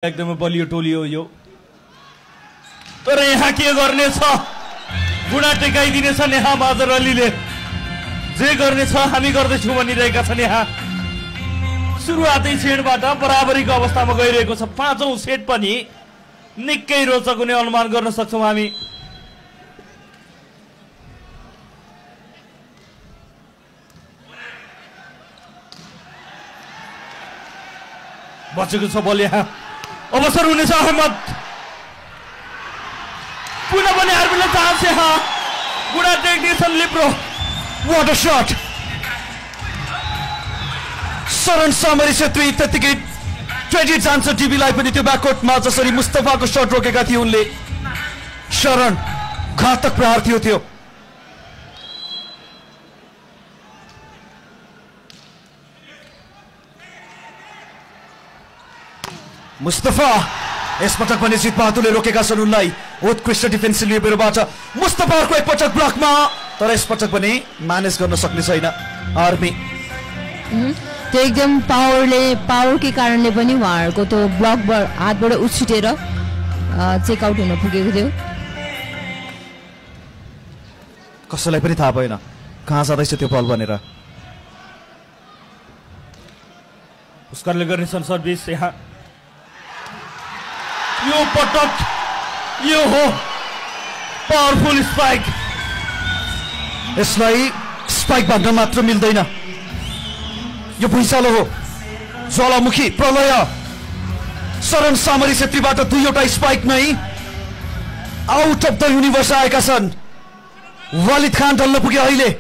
एकदमै बलियो टोली हो यो। तर यहाँ के गर्नेछ, गुणा टेकाइदिनेछ नेहा माझर अलीले। जे गर्नेछ हामी गर्दैछौँ भनिरहेका छन्। यहाँ सुरुवातै सेटबाट बराबरीको अवस्थामा गइरहेको छ। पाँचौं सेट पनि निकै रोचक हुने अनुमान गर्न सक्छौँ हामी। बचेको छ बल। यहाँ अवसर हुनेछ अहमद, पुनः पनि आर्मीलाई चान्स। यहाँ गुणा टेक्निसियन लिप्रो, What a shot! शरण सामरी छेत्री त्यतिकै 20 चान्स टिभीलाई पनि त्यो ब्याककोर्टमा जसरी मुस्तफाको शट रोकेका थिए उनले। शरण घातक प्रहार थियो त्यो। मुस्तफा यसपटक पनि जित बहादुरले रोकेका छन् उनलाई। उत्कृष्ट डिफेन्सिभ लिबरोबाट मुस्तफाको एकपटक ब्लकमा, तर यसपटक पनि म्यानेज गर्न सक्ने छैन आर्मी। त्यो एकदम पावरकै कारणले पनि उहाँहरूको त्यो ब्लक हातबाट उछिटेर चेकआउट हुन पुगेको थियो। कसैलाई पनि थाहा भएन कहाँ जाँदैछ त्यो बल भनेर। उसकारले गर्नेछन् सर्भिस। यहाँ यो पटक यो हो पावरफुल स्पाइक। यसलाई स्पाइक भन्न मात्र मिल्दैन, यो भुइँचालो हो, ज्वालामुखी प्रलय। शरण सामरी छेत्रीबाट दुईवटा स्पाइक नै आउट अफ द युनिभर्स आएका छन्। वालिद खान ढल्न पुगे अहिले।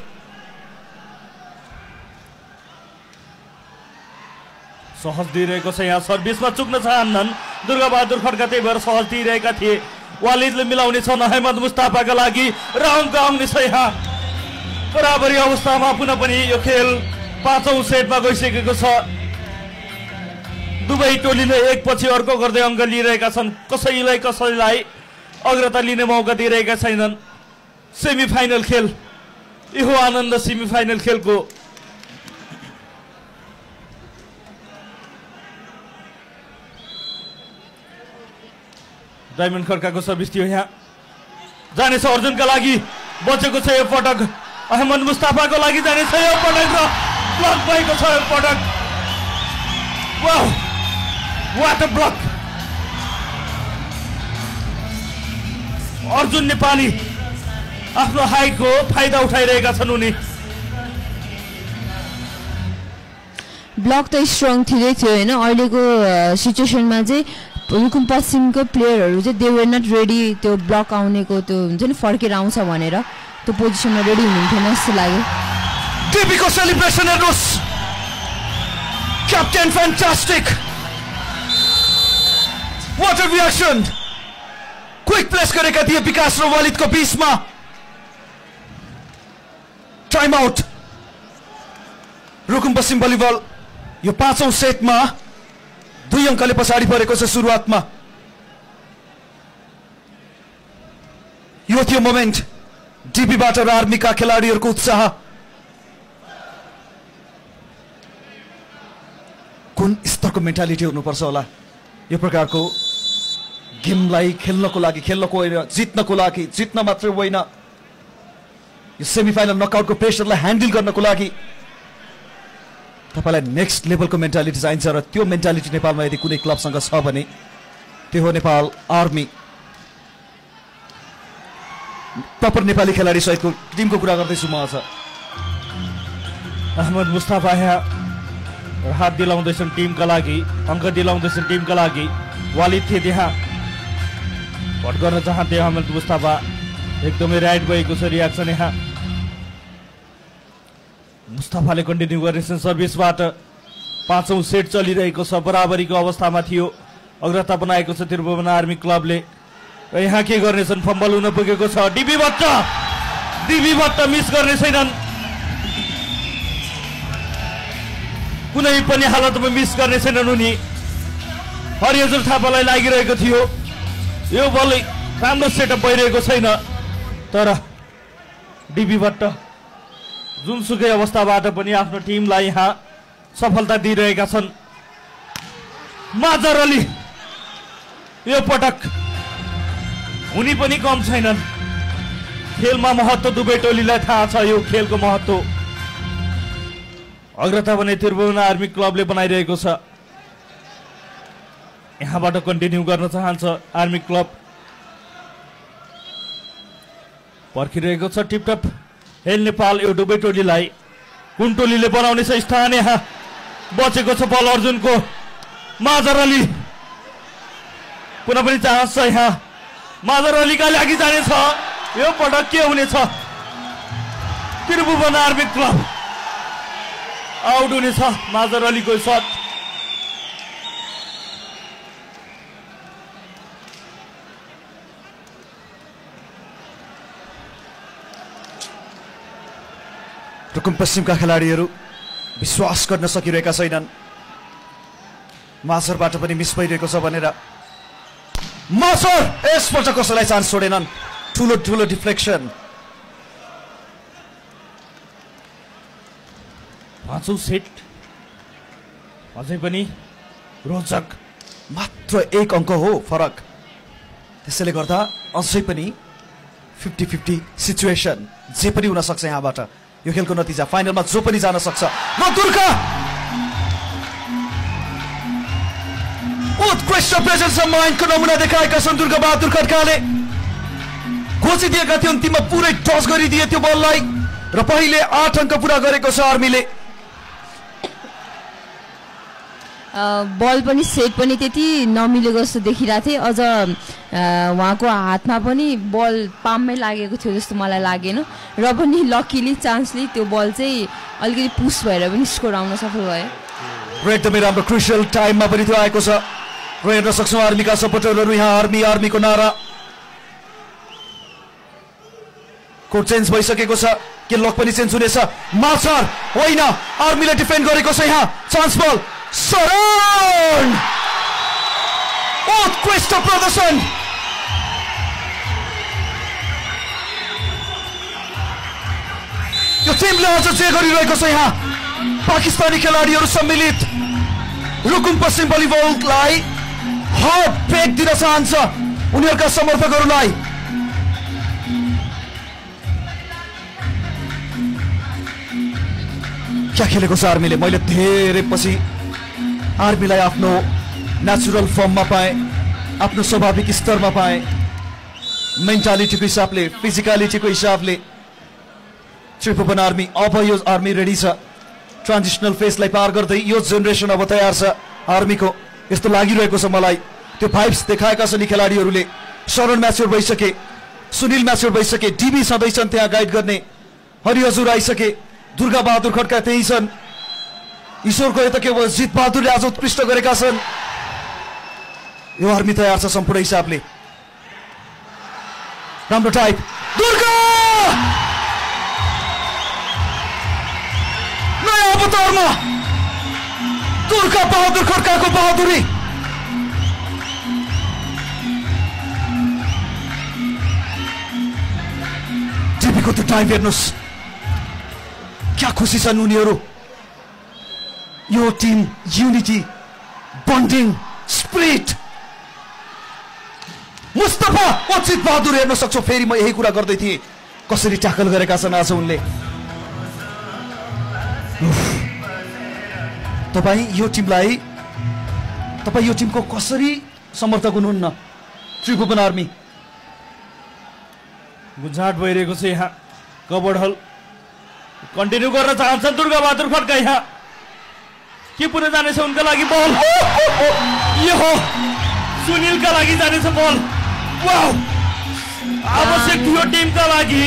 सहज दिइरहेको छ। यहाँ सर्भिसमा चुक्न चाहन्नन् दुर्गा बहादुर खड्का, त्यही भएर सहज दिइरहेका थिए। वालिदले मिलाउने छन् अहमद मुस्ताफाका लागि र अङ्क आउने छ। यहाँ बराबरी अवस्थामा पुनः पनि यो खेल पाँचौं सेटमा गइसकेको छ। दुवै टोलीले एकपछि अर्को गर्दै अङ्क लिइरहेका छन्। कसैलाई अग्रता लिने मौका दिइरहेका छैनन्। सेमिफाइनल खेल यो आनन्द सेमिफाइनल खेलको। डायमन्ड खड्काको सर्भिस थियो। यहाँ जानेछ अर्जुनका लागि, बचेको छ यो पटक। अहमद मुस्ताफाको लागि जानेछ यो पटक र ब्लक भएको छ यो पटक। Wow, what a block! Arjun Nepali आफ्नो हाइटको फाइदा उठाइरहेका छन् उनी। ब्लक त स्ट्रङ थिए थियो होइन। अहिलेको सिचुएसनमा चाहिँ रुकुम पश्चिमको प्लेयरहरू चाहिँ दे वर नट रेडी त्यो ब्लक आउनेको त्यो हुन्छ नि फर्केर आउँछ भनेर त्यो पोजिसनमा रेडी हुनुहुन्थेन जस्तो लाग्यो। टिभीको सेलिब्रेसन हेर्नुहोस्, captain fantastic, what a reaction. Quick place गरेका थिए विकास र वालिदको बीचमा। Time out. रुकुम पश्चिम भलिबल यो पाँचौं सेटमा 2 अङ्कले पछाडि परेको छ सुरुवातमा। यो थियो मोमेन्ट डिपीबाट र आर्मीका खेलाडीहरूको उत्साह। कुन स्तरको मेन्टालिटी हुनुपर्छ होला यो प्रकारको गेमलाई खेल्नको लागि, जित्नको लागि, जित्न मात्र होइन, यो सेमिफाइनल नकआउटको प्रेसरलाई ह्यान्डल गर्नको लागि तपाईलाई नेक्स्ट लेभलको मेन्टालिटी चाहिन्छ। र त्यो मेन्टालिटी नेपालमा यदि कुनै क्लबसँग छ भने त्यो हो नेपाल आर्मी। प्रपर नेपाली खेलाडी सहितको टिमको कुरा गर्दैछु म आज। अहमद मुस्ताफा यहाँ हात दिलाउँदैछन् टिमका लागि, अङ्क दिलाउँदैछन् टिमका लागि। वालिद थिए त्यहाँ, भट गर्न चाहन्थे अहमद मुस्ताफा। एकदमै राइट भएको छ रियाक्सन। यहाँ मुस्ताफाले कन्टिन्यू गरेछन् सर्भिसबाट। पाँचौं सेट चलिरहेको छ, बराबरीको अवस्थामा थियो। अग्रता बनाएको छ त्रिभुवन आर्मी क्लबले। र यहाँ के गर्नेछन्, फम्बल हुन पुगेको छ। डिबी भट्ट मिस गर्ने छैनन्, कुनै पनि हालतमा मिस गर्ने छैनन् उनी। हरिहजुर थापालाई लागिरहेको थियो यो बल, राम्रो सेटअप भइरहेको छैन। तर डिबी भट्ट जुनसुकै अवस्थाबाट पनि आफ्नो टिमलाई यहाँ सफलता दिइरहेका छन्। माझर अली यो पटक उनी पनि कम छैनन्। खेलमा महत्त्व दुवै टोलीलाई थाहा छ। यो खेलको महत्त्व अग्रता भने त्रिभुवन आर्मी क्लबले बनाइरहेको छ। यहाँबाट कन्टिन्यू गर्न चाहन्छ आर्मी क्लब। पर्खिरहेको छ टिपटप हेल नेपाल। यो दुवै टोलीलाई कुन टोलीले बनाउने छ स्थान? यहाँ बचेको छ बल अर्जुनको। माझर अली पुनः पनि चान्स छ यहाँ। माझर अलीका लागि जानेछ। यो पटक के हुनेछ? त्रिभुवन आर्मी क्लब आउट हुनेछ। माझर अलीको शट। रुकुम पश्चिमका खेलाडीहरू विश्वास गर्न सकिरहेका छैनन्। मासरबाट पनि मिस भइरहेको छ भनेर मासर यसपल्ट कसैलाई चान्स छोडेनन्। ठुलो ठुलो डिफ्लेक्सन। पाँचौं सेट अझै पनि रोचक। मात्र 1 अङ्क हो फरक। त्यसैले गर्दा अझै पनि 50-50 सिचुएसन। जे पनि हुन सक्छ यहाँबाट। यो खेलको नतिजा फाइनलमा जो पनि जान सक्छ। ल दुर्गा उत्कृष्ट प्रेजेन्स अफ माइन्डको नमुना देखाएका छन् दुर्गा बहादुर खड्काले। घोषिदिएका थियो अन्तिममा पुरै टस गरिदिए त्यो बललाई र पहिले 8 अङ्क पुरा गरेको छ आर्मीले। बल पनि सेट पनि त्यति नमिलेको जस्तो देखिरहेको थिएँ। अझ उहाँको हातमा पनि बल पाममै लागेको थियो जस्तो मलाई लागेन। र पनि लकिली चान्सले त्यो बल चाहिँ अलिकति पुस भएर पनि स्कोर आउन सफल भयो। र एकदमै राम्रो क्रुसियल टाइममा पनि त्यो आएको छ। र हेर्न सक्छौँ आर्मीका सपोर्टरहरू यहाँ। आर्मीको नारा। कोड चेन्ज भइसकेको छ। के लक पनि चेन्ज हुनेछ? माछार होइन। आर्मीले डिफेन्ड गरेको छ यहाँ। चान्स बल शरण। उत्कृष्ट प्रदर्शन। यो टिमले आज जे गरिरहेको छ यहाँ। पाकिस्तानी खेलाडीहरू सम्मिलित रुकुम पश्चिम भलिबललाई हट पेक दिन चाहन्छ उनीहरूका समर्थकहरूलाई। क्या खेलेको छ आर्मीले। मैले धेरै पछि आर्मीलाई आफ्नो नेचुरल फर्ममा पाएँ। आफ्नो स्वाभाविक स्तरमा पाएँ। मेन्टालिटीको हिसाबले फिजिकलिटीको हिसाबले त्रिभुवन आर्मी अब यो आर्मी रेडी छ। ट्रान्जिसनल फेजलाई पार गर्दै यो जेनेरेसन अब तयार छ आर्मीको। यस्तो लागिरहेको छ मलाई। त्यो भाइब्स देखाएका छन् यी खेलाडीहरूले। शरण म्याच्योर भइसके। सुनिल म्याच्योर भइसके। डिबी सधैँ त्यहाँ गाइड गर्ने। हरि हजुर आइसके। दुर्गा बहादुर खड्का त्यही छन्। ईश्वरको यता के जित बहादुरले आज उत्कृष्ट गरेका छन्। यो आर्मी तयार छ सम्पूर्ण हिसाबले। राम्रो टाइप। दुर्गा नयाँ अवतारमा दुर्गा बहादुर खड्काको बहादुरी। टिभीको त्यो टाइम हेर्नुहोस्। क्या खुसी छन् उनीहरू। यो team unity bonding spirit. Mustafa Achit Bahadur हेर्न सक्छौ। फेरि म यही कुरा गर्दै थिएँ कसरी ट्याकल गरेका छन् आज उनले। तपाईँ यो टिमको कसरी समर्थक हुनुहुन्न? त्रिभुवन आर्मी गुजाट भइरहेको छ यहाँ। कबड हल कन्टिन्यू गर्न चाहन्छन् दुर्गा बहादुर खड्का। यहाँ के पुनः जानेछ उनका लागि बल। यो हो सुनिलका लागि जानेछ बल। वाउ आवश्यक थियो टिमका लागि।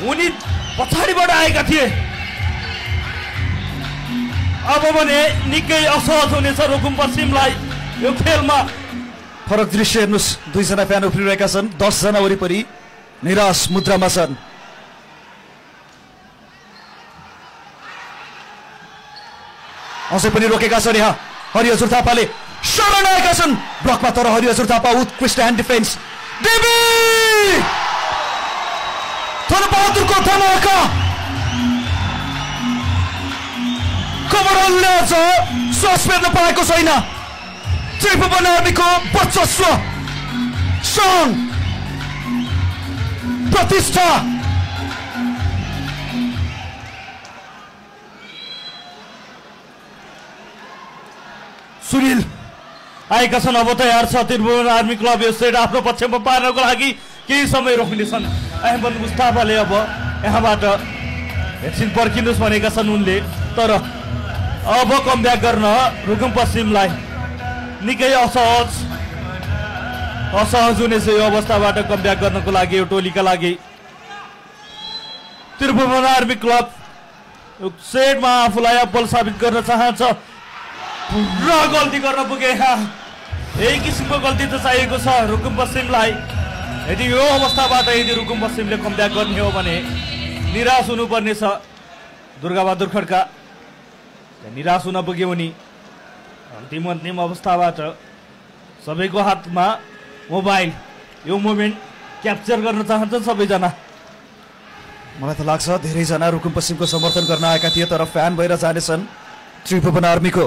उनी पछाडिबाट आएका थिए। अब भने निकै असहज हुनेछ रुकुम पश्चिमलाई यो खेलमा। फरक दृश्य हेर्नुहोस्। 2 जना फ्यान उफ्रिरहेका छन्। 10 जना वरिपरि निराश मुद्रामा छन्। अझै पनि रोकेका छन् यहाँ। हरि हजुर थापाले शरण आएका छन् ब्लकमा। तर हरि हजुर थापा उत्कृष्ट ह्यान्ड डिफेन्स। देवी धन बहादुरको धमाका। कमरले श्वास फेर्न पाएको छैन। त्रिभुवन आर्मीको वर्चस्व, शान, प्रतिष्ठा। सुनिल आएका छन्। अब तयार छ त्रिभुवन आर्मी क्लब यो सेट आफ्नो पक्षमा पार्नको लागि केही समय रोक्नेछन्। अहमद मुस्ताफाले अब यहाँबाट एकछिन पर्खिनुहोस् भनेका छन् उनले, तर अब कमब्याक गर्न रुकुम पश्चिमलाई निकै असहज हुनेछ यो अवस्थाबाट कमब्याक गर्नको लागि यो टोलीका लागि। त्रिभुवन आर्मी क्लब सेटमा आफूलाई अब्बल साबित गर्न चाहन्छ र गल्ती गर्न पुगे। यही किसिमको गल्ती त चाहिएको छ रुकुम पश्चिमलाई। यदि यो अवस्थाबाट यदि रुकुम पश्चिमले कमब्याक गर्ने हो भने निराश हुनुपर्ने छ दुर्गाबहादुर खड्का। निराश हुन पुग्यो भने अन्तिम अवस्थाबाट सबैको हातमा मोबाइल, यो मोमेन्ट क्याप्चर गर्न चाहन्छन् सबैजना। मलाई त लाग्छ धेरैजना रुकुम पश्चिमको समर्थन गर्न आएका थिए, तर फ्यान भएर जानेछन् त्रिभुवन आर्मीको।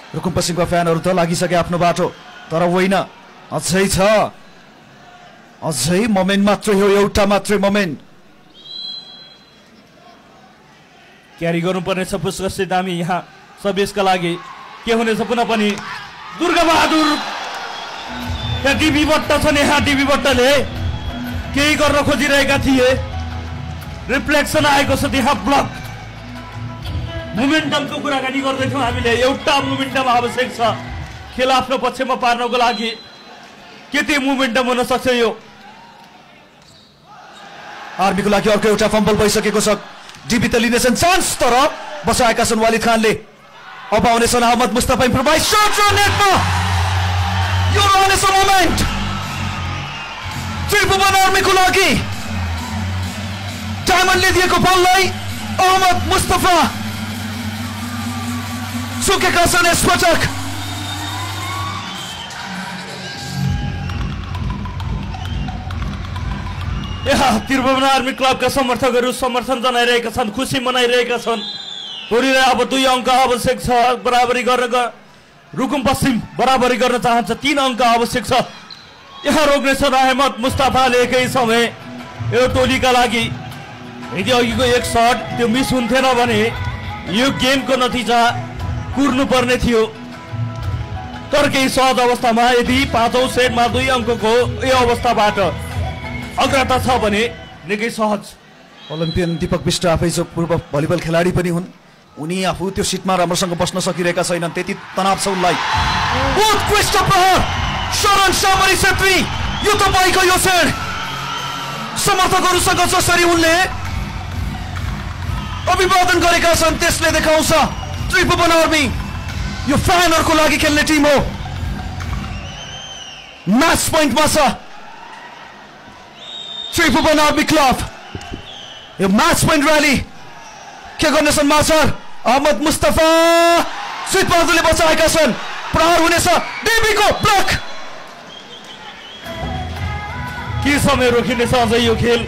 रुकुम पश्चिमका फ्यानहरू त लागिसके आफ्नो बाटो, तर होइन, अझै छ, अझै मोमेन्ट मात्र हो, एउटा मात्रै मोमेन्ट। क्यारी गर्नुपर्नेछ पुष्कर्षी दामी यहाँ सब यसका लागि। के हुनेछ पुनः पनि दुर्गाबहादुर डिबी बट्ट छन् यहाँ। डिबी बट्टले केही गर्न खोजिरहेका थिए, रिफ्लेक्सन आएको छ त्यहाँ, ब्लक। मोमेन्टमको कुराकानी गर्दैथ्यौँ हामीले, एउटा मोमेन्टम आवश्यक छ खेल आफ्नो पक्षमा पार्नको लागि। के त्यो मोमेन्टम हुन सक्छ यो? आर्मीको लागि अर्को एउटा फम्बल भइसकेको छ। डिबी त लिनेछन् चान्स, तर बसाएका छन् वालिद खानले। अब आउनेछन् अहमद मुस्तफा इम्प्रोभाइज शट र नेटमा यो रहनेछ मोमेन्ट त्रिभुवन आर्मीको लागि। डायमन्डले दिएको बललाई अहमद मुस्तफा चुकेका छन् यसपटक। यहाँ त्रिभुवन आर्मी क्लबका समर्थकहरू समर्थन जनाइरहेका छन्, खुसी मनाइरहेका छन्। टोलीलाई अब 2 अङ्क आवश्यक छ बराबरी गर्न। रुकुम पश्चिम बराबरी गर्न चाहन्छ, 3 अङ्क आवश्यक छ। यहाँ रोक्नेछ अहमद मुस्ताफाले एकै समय यो टोलीका लागि। यदि अघिको एक शट त्यो मिस हुन्थेन भने यो गेमको नतिजा कुर्नु पर्ने थियो। तर केही सहज अवस्थामा यदि 5औं सेटमा 2 अङ्कको यो अवस्थाबाट अग्रता छ भने निकै सहज। ओलम्पियन दीपक बिष्ट आफै जो पूर्व भलिबल खेलाडी पनि हुन्, उनी आफू त्यो सिटमा राम्रोसँग बस्न सकिरहेका छैनन्, त्यति तनाव छ उनलाई। उत्कृष्ट प्रहार शरण सामरी छेत्री, यो तपाईको यो सेट समर्थकहरूसँग जसरी उनले अभिवादन गरेका छन् त्यसले देखाउँछ त्रिभुवन आर्मी यो फ्यानहरूको लागि खेल्ने टिम हो। म्याच पोइन्टमा छ त्रिभुवन आर्मी क्लब। यो म्याच पोइन्ट र्याली के गर्नेछन् माछर अहमद मुस्तफा, सिद्धबहादुरले बचाएका छन्। प्रहार हुनेछ, डेबीको ब्लक। के समय रोकिनेछ अझै यो खेल?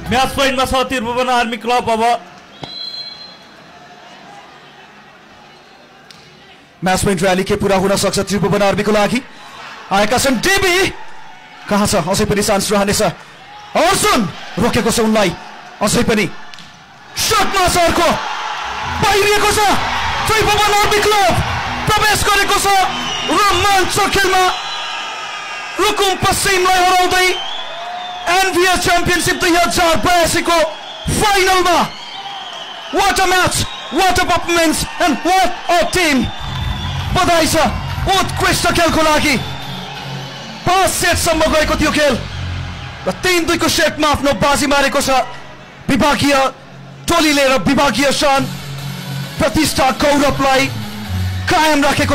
म्याच पोइन्टमा छ त्रिभुवन आर्मी क्लब। अब म्याच पोइन्ट र्याली के पूरा हुन सक्छ त्रिभुवन आर्मीको लागि? आएका छन् डेबी, कहाँ छ? अझै पनि चान्स रहनेछ। अर्जुन रोकेको छ उनलाई, अझै पनि शटमा सर्को पाइरहेको छ। त्रिभुवन आर्मी क्लब प्रवेश गरेको छ रोमाञ्चक खेलमा, रुकुम पश्चिमलाई हराउँदै एनभिएस च्याम्पियनशिप 2082 को फाइनलमा। What a match, what a performance and what a team. बधाई छ उत्कृष्ट खेलको लागि। 5 सेटसम्म गएको थियो खेल र 3-2 को सेटमा आफ्नो बाजी मारेको छ विभागीय टोलीले र विभागीय शान प्रतिष्ठा गौरवलाई कायम राखेको